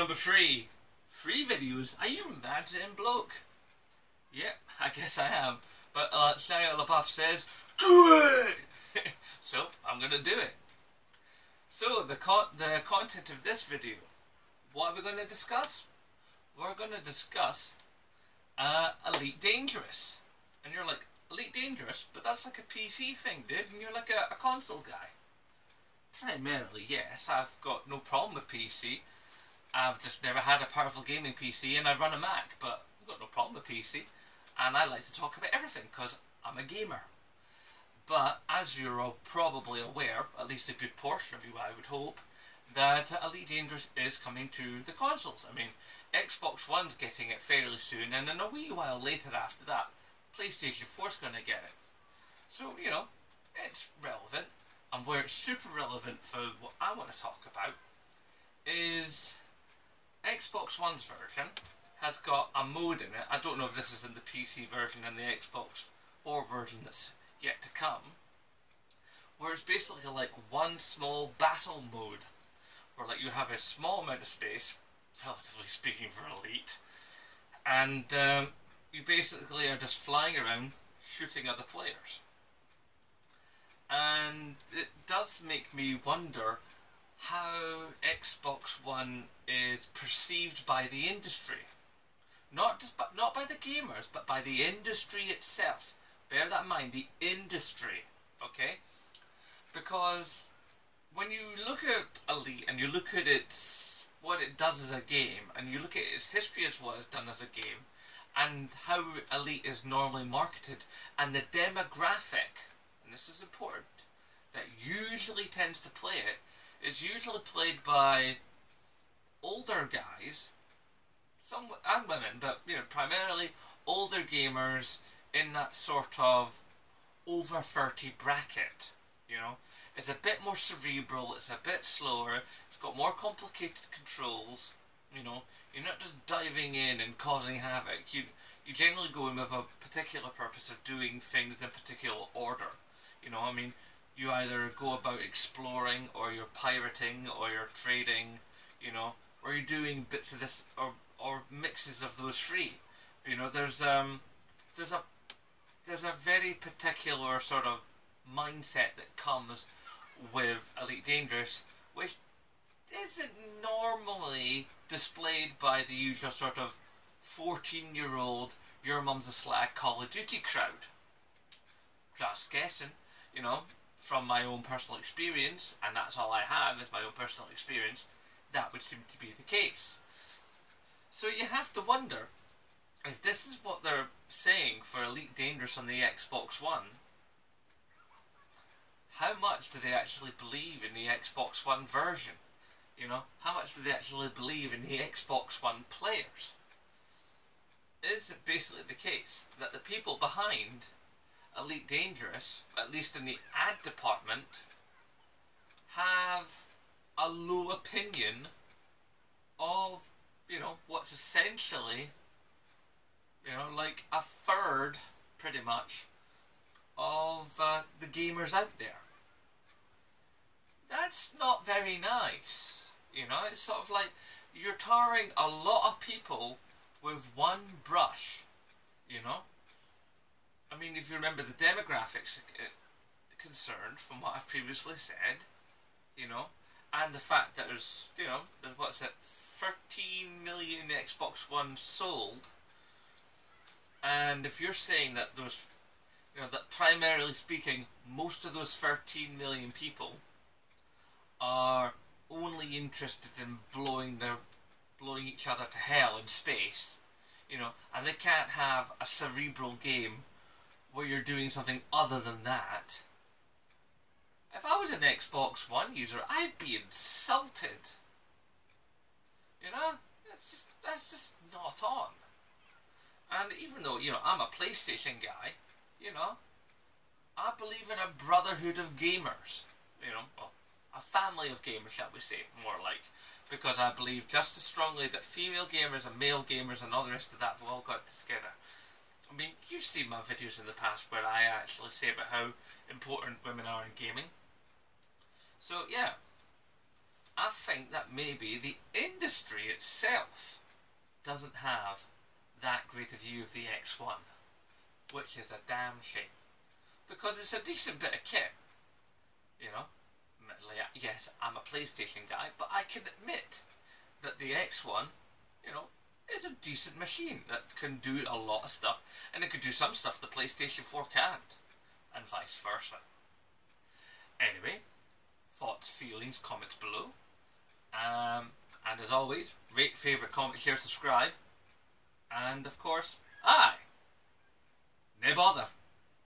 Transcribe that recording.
Number 3. Free videos. Are you imagining, bloke? Yep, I guess I am. But Shia LaBeouf says, do it! So, I'm going to do it. So, the content of this video. What are we going to discuss? We're going to discuss Elite Dangerous. And you're like, Elite Dangerous? But that's like a PC thing, dude. And you're like a console guy. Primarily, yes. I've got no problem with PC. I've just never had a powerful gaming PC, and I run a Mac, but I've got no problem with PC. And I like to talk about everything, because I'm a gamer. But, as you're all probably aware, at least a good portion of you I would hope, that Elite Dangerous is coming to the consoles. I mean, Xbox One's getting it fairly soon, and in a wee while later after that, PlayStation 4's going to get it. So, you know, it's relevant. And where it's super relevant for what I want to talk about is Xbox One's version has got a mode in it. I don't know if this is in the PC version and the Xbox 4 version that's yet to come, where it's basically like one small battle mode, where like you have a small amount of space, relatively speaking for Elite, and you basically are just flying around shooting other players. And it does make me wonder how Xbox One is perceived by the industry. Not by the gamers, but by the industry itself. Bear that in mind, the industry, okay? Because when you look at Elite and you look at what it does as a game, and you look at its history as what it's done as a game, and how Elite is normally marketed, and the demographic, and this is important, that usually tends to play it, is usually played by older guys, some and women, but you know, primarily older gamers in that sort of over 30 bracket. You know, it's a bit more cerebral, it's a bit slower, it's got more complicated controls. You know, you're not just diving in and causing havoc. You generally go in with a particular purpose of doing things in particular order. You know, I mean, you either go about exploring, or you're pirating, or you're trading, you know, or you're doing bits of this, or mixes of those three. You know, there's a very particular sort of mindset that comes with Elite Dangerous, which isn't normally displayed by the usual sort of 14-year-old, your mum's a slag Call of Duty crowd. Just guessing, you know, from my own personal experience, and that's all I have is my own personal experience, that would seem to be the case. So you have to wonder, if this is what they're saying for Elite Dangerous on the Xbox One, how much do they actually believe in the Xbox One version? You know, how much do they actually believe in the Xbox One players? Is it basically the case that the people behind Elite Dangerous, at least in the ad department, have a low opinion of, you know, what's essentially, you know, like a third, pretty much, of the gamers out there? That's not very nice. You know, it's sort of like you're tarring a lot of people with one brush, you know? I mean, if you remember the demographics concerned from what I've previously said, you know, and the fact that there's, you know, there's what's it, 13 million Xbox One sold, and if you're saying that those, you know, that primarily speaking, most of those 13 million people are only interested in blowing each other to hell in space, you know, and they can't have a cerebral game where you're doing something other than that. If I was an Xbox One user, I'd be insulted. You know, that's just not on. And even though, you know, I'm a PlayStation guy, you know, I believe in a brotherhood of gamers. You know, well, a family of gamers, shall we say, more like. Because I believe just as strongly that female gamers and male gamers and all the rest of that have all got together. I mean, you've seen my videos in the past where I actually say about how important women are in gaming. So, yeah. I think that maybe the industry itself doesn't have that great a view of the X1, which is a damn shame, because it's a decent bit of kit, you know. Yes, I'm a PlayStation guy, but I can admit that the X1, you know, is a decent machine that can do a lot of stuff, and it could do some stuff the PlayStation 4 can't, and vice versa. Anyway, thoughts, feelings, comments below. And as always, rate, favourite, comment, share, subscribe. And of course, aye, no bother.